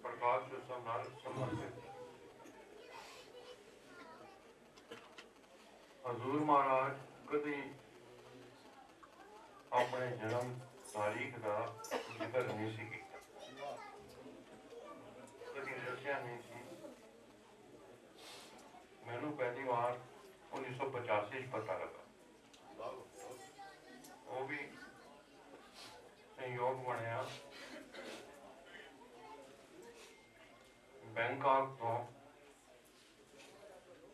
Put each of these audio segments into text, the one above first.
प्रकाश उत्सव नाल संबंधित हजूर महाराज कभी अपने जन्म तारीख का जिक्र नहीं सी कीता, कभी दस्या नहीं सी। मैनू पहली बार 1985 पता लगा, वो भी संयोग बनया बैंकॉक तो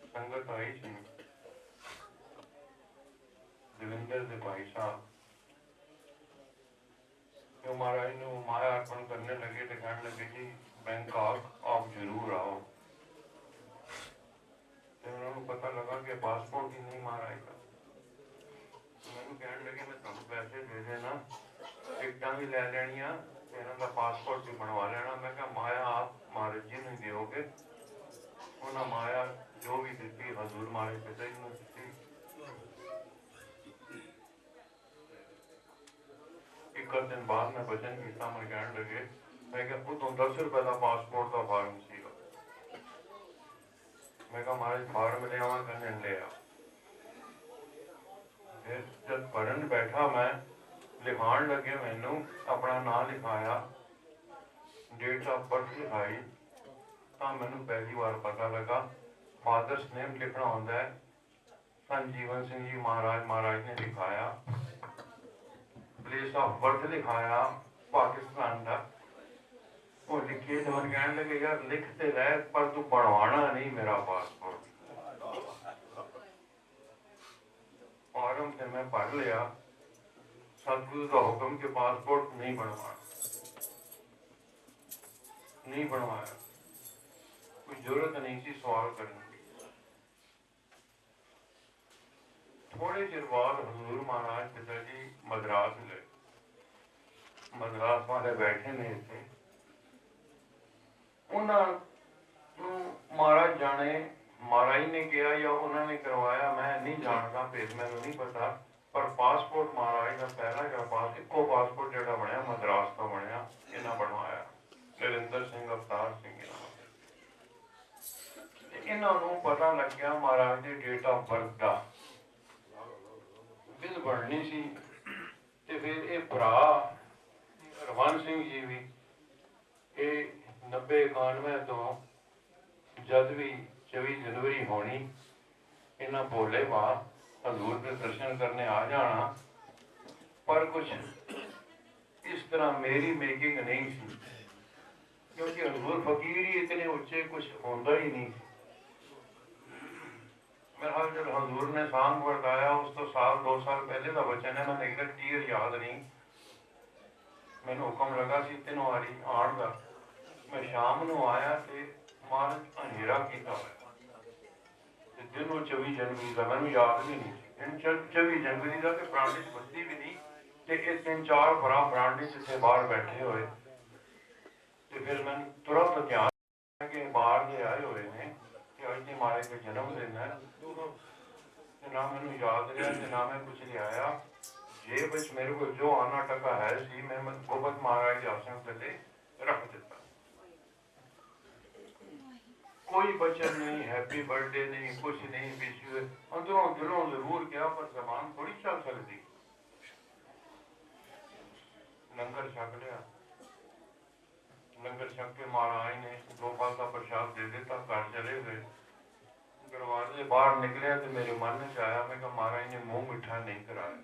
संगत आई सी दविंदर के भाई साहब, जो महाराज ने माया अर्पण करने लगे तो कहने लगे जी बैंकॉक आप जरूर आओ। तो उन्होंने पता लगा कि पासपोर्ट ही नहीं महाराज का। मैंने कहने लगे मैं तुम पैसे दे देना, टिकटा भी लै लैनिया, इन्हों का पासपोर्ट भी बनवा लेना। मैं कहा माया आप महाराज जी नहीं दोगे, उन्हें माया जो भी दी हजूर महाराज पिता जी ने दी। एक दिन बाद में बचन किया, मैं कहने लगे मैं क्या उतो 10 रुपए का पासपोर्ट का फार्म सी। मैं कहा महाराज फार्म ले आवा, कहने ले आ। फिर जब पढ़न बैठा मैं लिखान लगे, मैनू अपना नाम लिखाया, डेट ऑफ बर्थ लिखाई, तो मैनू पहली बार पता लगा फादर्स नेम लिखना होता है। संजीवन सिंह जी महाराज ने लिखाया, प्लेस ऑफ बर्थ लिखाया पाकिस्तान का, वो लिखिए तो मैं कहने लगे यार लिखते रह पर तू बनवाना नहीं मेरा पासपोर्ट। फॉर्म से मैं पढ़ लिया, सतगुरु का हुक्म के पासपोर्ट नहीं बनवाया, नहीं बनवाया, कोई जरूरत नहीं थी सवाल करने की। थोड़े चिर बाद हजूर महाराज पिताजी मद्रास गए, मद्रास वाले बैठे ने इतने, उन्होंने महाराज जाने महाराज ने किया या उन्होंने करवाया मैं नहीं जानता, फिर मैंने नहीं पता, पर पासपोर्ट महाराज का पहला जो पास इको पासपोर्ट जो बनया मद्रास का बनया, इन्हें बनवाया नरेंद्र सिंह अवतार सिंह। इन्हों पता लग गया महाराज की डेट ऑफ बर्थ का बिल बननी सी। ते फिर ये भरा रवान सिंह जी भी ये 90-91 तो जद भी 24 जनवरी होनी, इन्हें बोले वाह हजूर के दर्शन करने आ जाना, पर कुछ इस तरह मेरी मेकिंग नहीं थी, क्योंकि हजूर फकीर ही इतने उच्चे कुछ होता ही नहीं। मेरा जब हजूर ने सांग बताया उस तो साल 2 साल पहले का बचन है, मैं एग्जैक्ट ईयर याद नहीं। मैंने हुक्म लगा सी 3 वारी आने का, मैं शाम को आया तो महाराज अंधेरा किया हुआ दिन 24 जनवरी का, मैं याद भी नहीं। 24 जनवरी का बरांडे च बस्ती भी नहीं, तो ये 3-4 भरा बरांडे च बाहर बैठे हुए, तो फिर मैं तुरंत ध्यान के बाहर जे आए हुए ने कि अज के महाराज का जन्म दिन है, ना मैनू याद रहा ना मैं कुछ लिया। जेब विच मेरे को जो आना टका है सी मैं गोबत महाराज के आसन थले रख दिता। कोई बचन नहीं, हैप्पी बर्थडे नहीं, कुछ नहीं, विश अंदरों दिलों जरूर किया, पर जबान थोड़ी चल सकती। लंगर छक लिया, लंगर छक के महाराज ने 2 फल का प्रसाद दे दिता, घर चले गए। दरवाजे बाहर निकले तो मेरे मन में आया, मैं कहा महाराज ने मुंह मिठा नहीं कराया।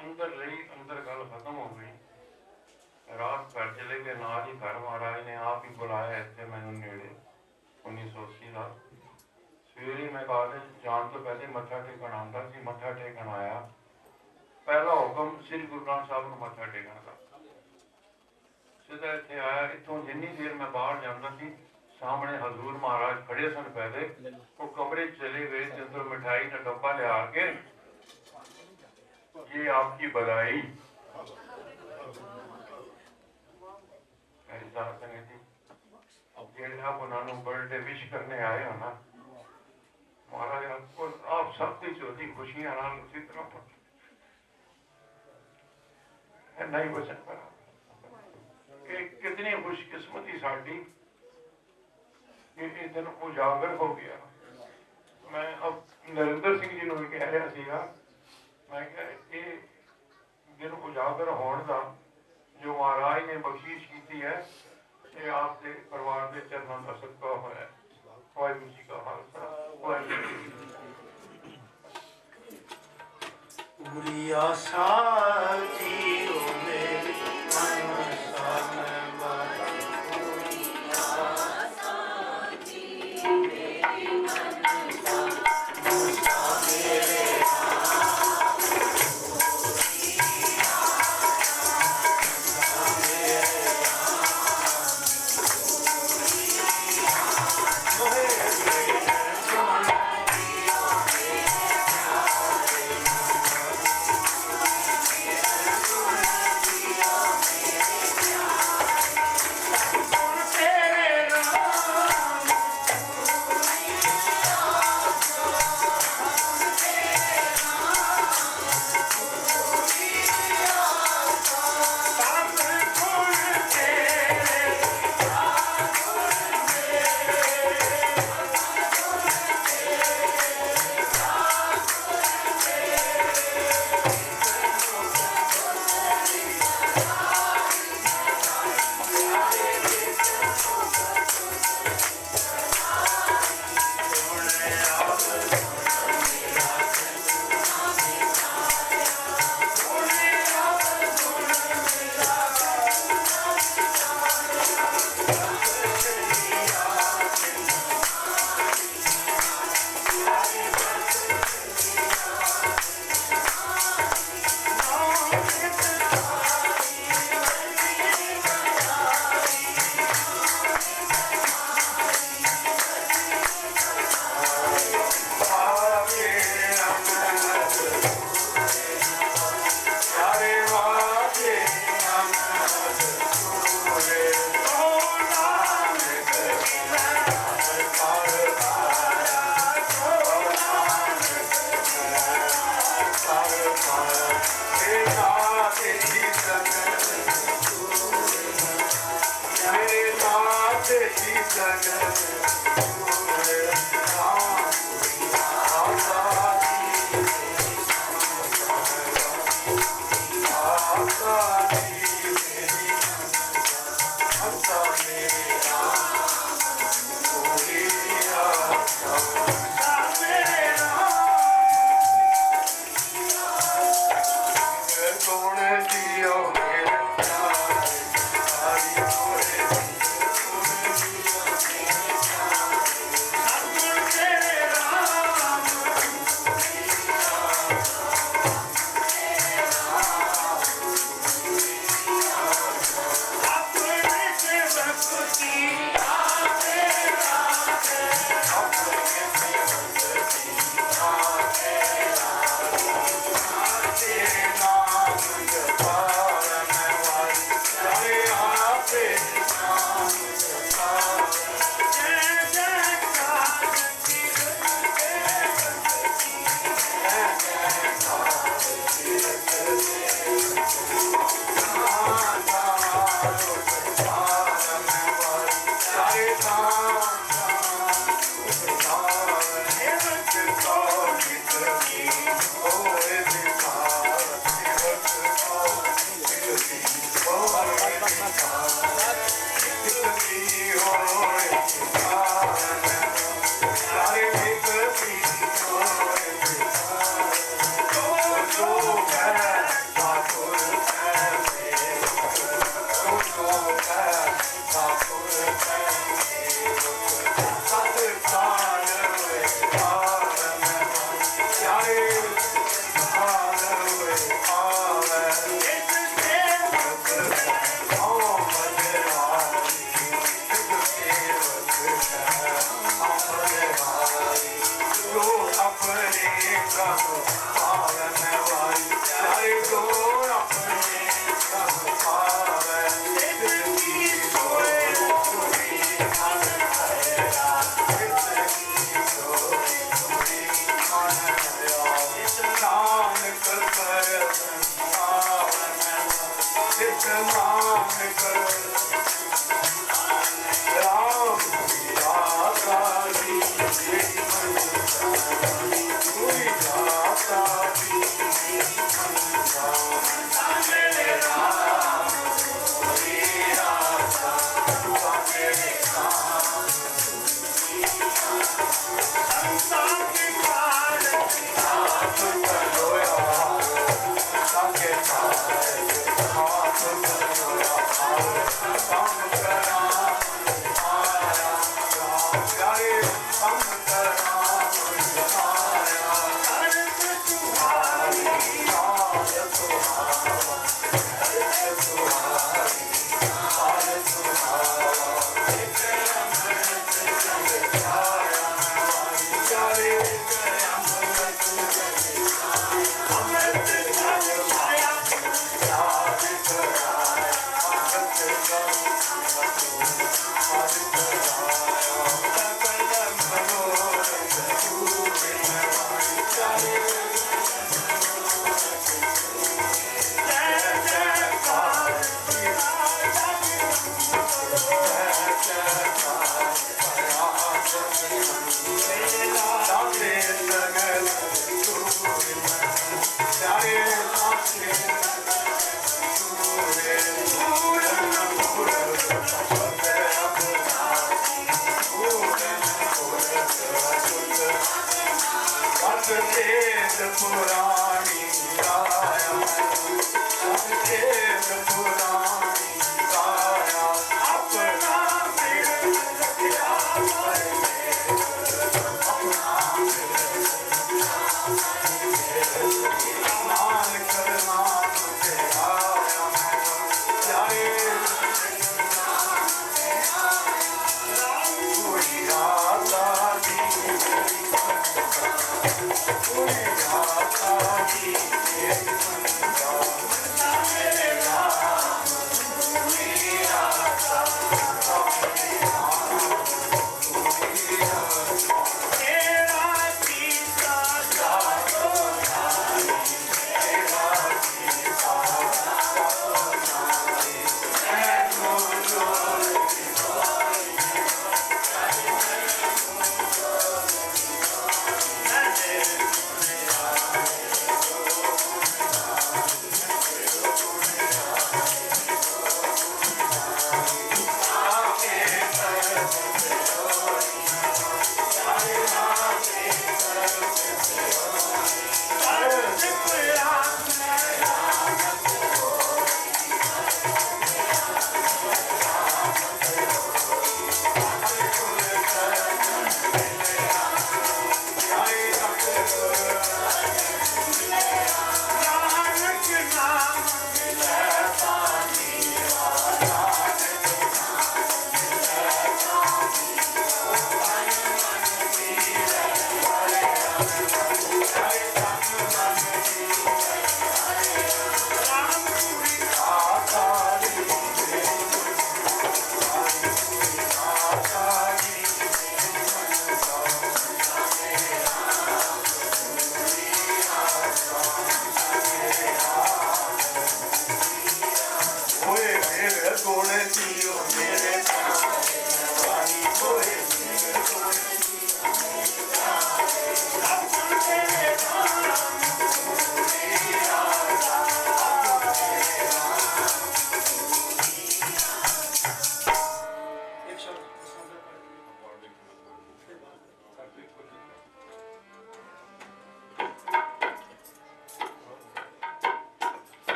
अंदर रही, अंदर गल खत्म हो गई। रात घर चले गए, नाल ही घर महाराज ने आप ही बुलाया इतने मैनू नेड़े 1980 का। सवेरे मैं कॉलेज जान तो पहले मत्था टेकन आंदा सी, मत्था टेकन आया, पहला हुक्म श्री गुरु ग्रंथ साहब को मत्था टेकन का। सीधा इतने आया, इतों जिन्नी देर मैं बाहर जाता सी सामने हजूर महाराज खड़े सन। पहले वो कमरे चले गए, अंदर मिठाई का डब्बा ले आके ये आपकी बधाई। आप उन्होंने बर्थडे विश करने आए हो ना महाराज, आपको आप सबकी चौथी खुशियां उसी तरह नहीं वचन करा। एक खुशकिस्मती साड़ी कि ये दिन उजागर हो गया। मैं अब नरेंद्र सिंह जी भी कह रहा सीगा, मैं क्या ये दिन उजागर होने का जो महाराज ने बख्शीश की है, ये आपके परिवार के चरणों का सदका होया। वाहिगुरू जी का खालसा, वाहिगुरू जी की गुरिया साची ओ मेरे मन सन बारा गुरिया साची मेरे मन सन मुसा मेरे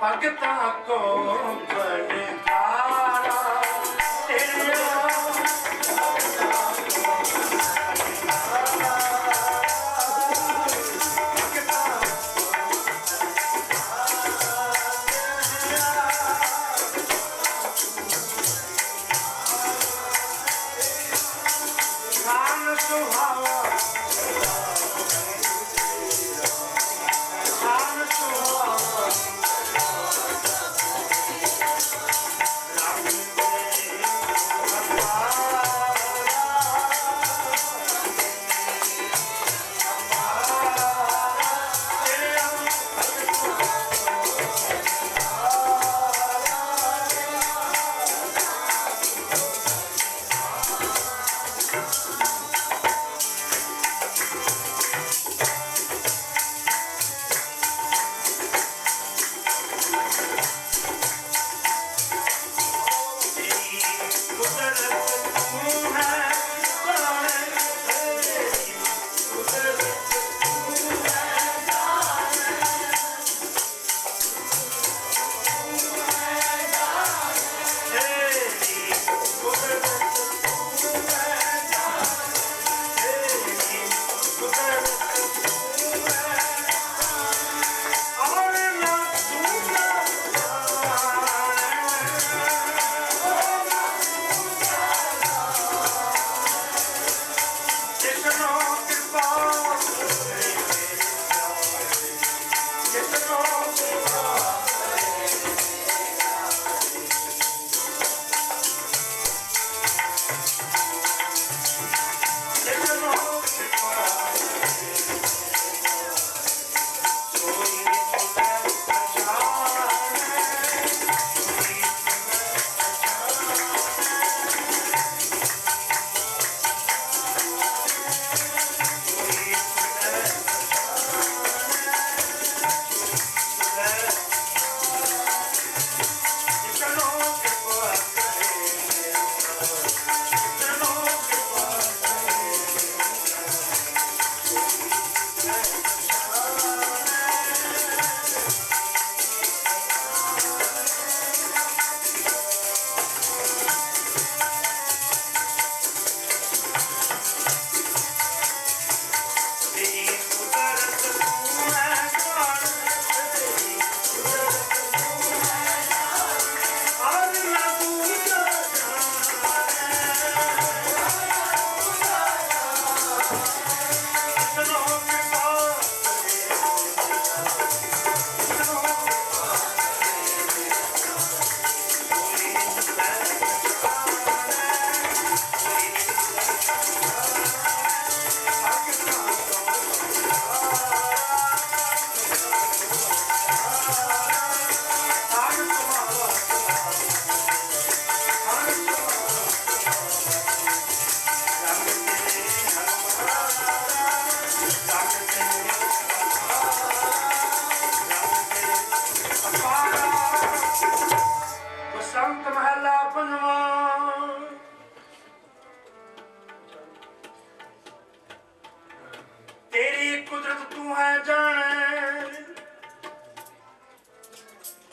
ਭਗਤਾਂ ਕੋ ਬਲਿਹਾਰਾ ਤੇਰਾ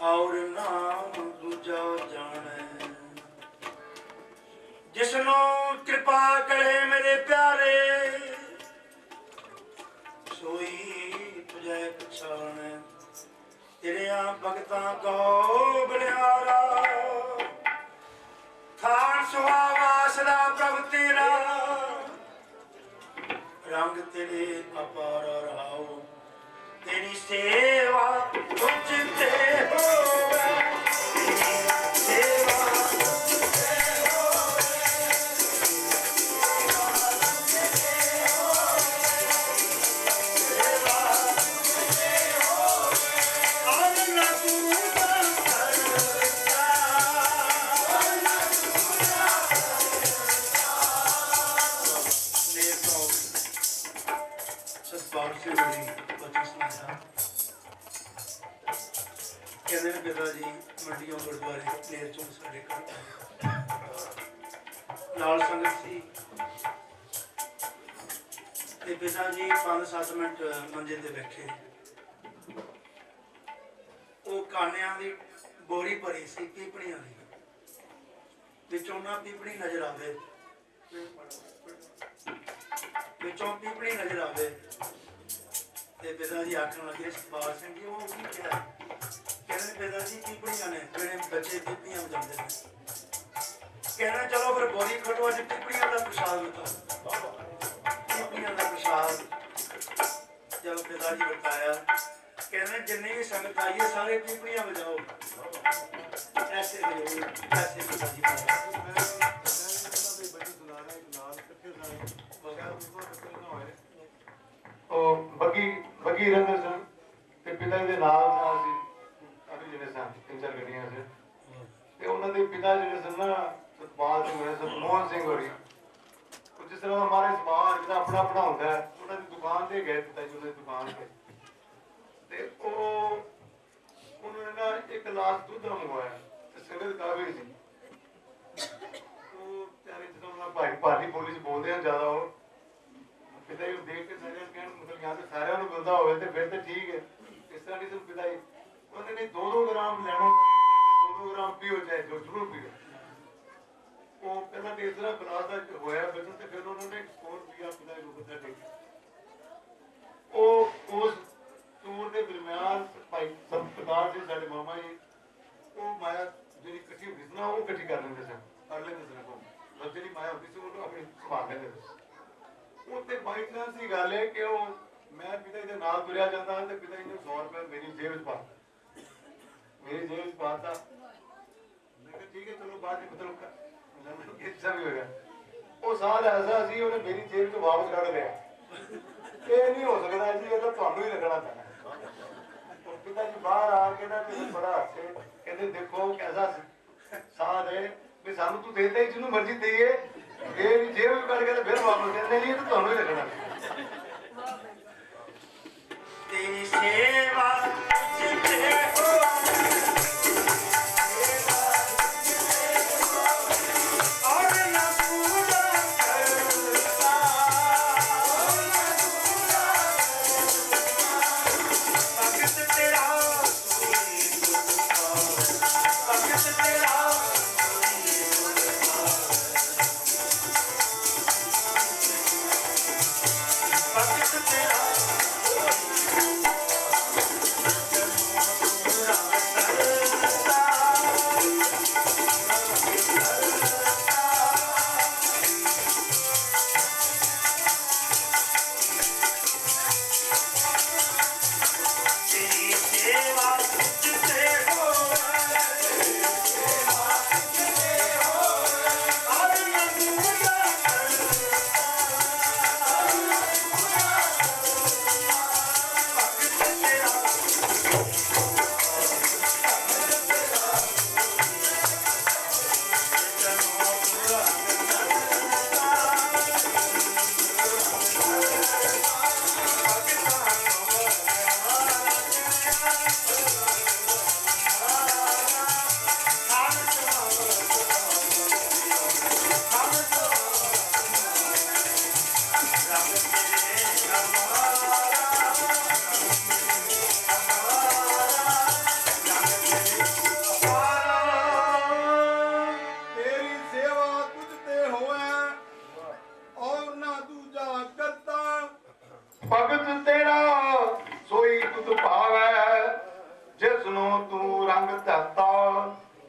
और नाम दूजा जाने जिसनों कृपा करे मेरे प्यारे सोई तुझे पछाने तेरे भगतां को बलिहारा थान सुहावा सदा प्रभ तेरा रंग तेरे अपार रहाओ तेरी सेवा तुझते हो पिताजी मंडियों गुरुद्वारे नेर चों साडे घर नाल संगत सी ते पिताजी 5-7 मिनट मंजे ते बैठे ਉਹ ਕਾਨਿਆਂ ਦੀ ਬੋਰੀ ਭਰੀ ਸੀ ਪੀਪਣੀਆਂ ਦੀ, ਵਿੱਚੋਂ ਨਾ ਪੀਪਣੀ ਨਜ਼ਰ ਆਵੇ, ਵਿੱਚੋਂ ਪੀਪਣੀ ਨਜ਼ਰ ਆਵੇ। ਤੇ ਪਿਤਾ ਜੀ ਆਖਣ ਲੱਗੇ ਸੁਖਪਾਲ ਸਿੰਘ ਜੀ ਉਹ ਕੀ ਕਿਹਾ? ਕਹਿੰਦੇ ਪਿਤਾ ਜੀ ਪੀਪਣੀਆਂ ਨੇ, ਜਿਹੜੇ ਬੱਚੇ ਪੀਪਣੀਆਂ ਵਜਾਉਂਦੇ ਨੇ। ਕਹਿੰਦੇ ਚਲੋ ਫਿਰ ਬੋਰੀ ਖਟੋ, ਅੱਜ ਪੀਪਣੀਆਂ ਦਾ ਪ੍ਰਸ਼ਾਦ ਵਰਤਾਓ। ਪੀਪਣੀਆਂ ਦਾ ਪ੍ਰਸ਼ਾਦ ਜਦ ਪਿਤਾ ਜੀ ਵਰਤਾਇਆ, कहने जिन्नी भी संगत आई है सारे पीपणियां बजाओ, ऐसे ऐसे बगी रंदर सन ते पिता जी दे नाल ਅਸੀਂ ਅਭੀ ਜਿਹੜੇ ਸਨ ਤਿੰਨ ਚਾਰ ਗੱਡੀਆਂ ਸੀ ਤੇ ਉਹਨਾਂ ਦੇ ਪਿਤਾ ਜਿਹੜੇ ਸਨ ਨਾ ਸਤਪਾਲ ਸਿੰਘ ਹੋਏ, ਸਤਮੋਹਨ ਸਿੰਘ ਹੋਰੀ, ਉਹ ਜਿਸ ਤਰ੍ਹਾਂ ਹਮਾਰੇ ਸਮਾਜ ਜਿਹੜਾ ਆਪਣਾ ਆਪਣਾ ਹੁੰਦਾ ਹੈ, ਉਹਨਾਂ ਦੀ ਦੁਕਾਨ ਤੇ ਗਏ ਪਿਤਾ ਜੀ, ਉਹਨਾਂ ਦੀ ਦੁਕਾਨ ਤੇ ਉਹਨਾਂ ਨੇ ਨਾ ਇੱਕ ਗਲਾਸ ਦੁੱਧ ਮੰਗਵਾਇਆ ਤੇ ਸੰਗਤ ਕਾਫੀ ਸੀ। ਉਹ ਚਾਰੇ ਜਦੋਂ ਨਾ ਭਾਈ ਭਾਲੀ ਬੋਲੀ ਚ ਬੋਲਦੇ ਆ ਜ਼ਿਆਦਾ, ਉਹ ਪਿਤਾ ਜੀ ਨੂੰ ਦੇਖ ਕੇ ਸਾਰਿਆਂ ਨੂੰ ਕਹਿਣ ਮਤਲਬ ਜਾਂ ਤੇ ਸਾਰਿਆਂ ਨੂੰ ਮਿਲਦਾ ਹੋਵੇ ਤੇ ਫਿਰ ਤਾਂ ਠੀਕ ਹੈ। ਇਸ ਤਰ੍ਹਾਂ ਨਹੀਂ ਪਿਤਾ ਜੀ ਉਹਨੇ ਨਹੀਂ 2-2 ਗ੍ਰਾਮ ਲੈਣਾ, 2-2 ਗ੍ਰਾਮ ਪੀਓ ਚਾਹੇ ਜੋ ਜ਼ਰੂਰ ਪੀਓ। ਉਹ ਪਹਿਲਾਂ ਤੇ ਇਸ ਤਰ੍ਹਾਂ ਗਲਾਸ ਦਾ ਹੋਇਆ ਬਚਨ ਤੇ ਫਿਰ ਉਹਨਾਂ ਨੇ ਹੋਰ ਪੀਆ ਪਿਤਾ ਜੀ ਨੂੰ ਮੱਥਾ ਟੇਕਿਆ। ਉਹ ਉਸ ਟੂਰ ਦੇ ਦਰਮਿਆਨ ਭਾਈ ਸਰਦਾਰ ਜੀ ਸਾਡੇ ਮਾਮਾ ਜੀ ਉਹ ਮਾਇਆ ਜਿਹੜੀ ਇਕੱਠੀ ਹੁੰਦੀ ਸੀ ਨਾ ਉਹ ਇਕੱਠੀ ਕਰ ਲੈਂਦੇ ਸਨ, ਕਰ ਲੈਂਦੇ ਸਨ। ਉਹ ਜਿਹੜੀ ਮਾਇਆ ਹੁੰਦੀ ਸੀ ਉਹਨੂੰ ਆਪਣੀ ਸੰਭਾਲ ਲੈਂਦੇ ਸੀ। ਉਹ ਤੇ ਬਾਈ ਚਾਂਸ ਦੀ ਗੱਲ ਹੈ ਕਿ ਉਹ ਮੈਂ ਪਿਤਾ ਜੀ ਦੇ ਨਾਲ ਤੁਰਿਆ ਜਾਂਦਾ ਤੇ ਪਿਤਾ ਜੀ ਨੇ 100 ਰੁਪਏ ਮੇਰੀ ਜੇਬ ਵਿੱਚ ਪਾ ਮੇਰੀ ਜੇਬ ਵਿੱਚ ਪਾਤਾ। ਮੈਂ ਕਿਹਾ ਠੀਕ ਹੈ ਚਲੋ ਬਾਅਦ ਵਿੱਚ ਮਤਲਬ ਕਿੱਸਾ ਵੀ ਹੋਇਆ। ਉਹ ਸਾਲ ਐਸਾ ਸੀ ਉਹਨੇ ਮੇਰੀ ਜੇਬ ਤੋਂ ਵਾਪਸ ਕੱਢ ਲਿਆ। ਇਹ ਨਹੀਂ ਹੋ ਸਕਦਾ ਜੀ, ਇਹ ਤਾਂ ਤੁਹਾਨੂੰ ਹੀ ਲੱਗਣਾ ਪੈਣਾ। पिता जी बाहर आके ना बड़ा हसे, कहते देखो कैसा साथ है भी सानू तू देता ही जिन्हों मर्जी दईए, ये जेब में कट के फिर वापस कहते नहीं तो ਤੁਹਾਨੂੰ ਹੀ ਲੱਗਣਾ। तेरी सेवा जिते हो और न पूजा करता, भगत तेरा भगत तेरा भगत तेरा भगत तेरा सोई तुद भावै, जिसनों तू रंग धरता,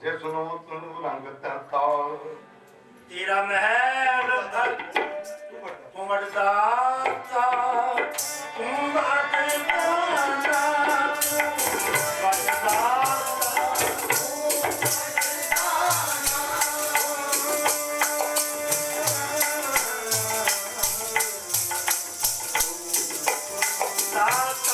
जिसनों तू रंग धरता। तेरा महल भर उमड़ दाता, उमड़ दाता, दाता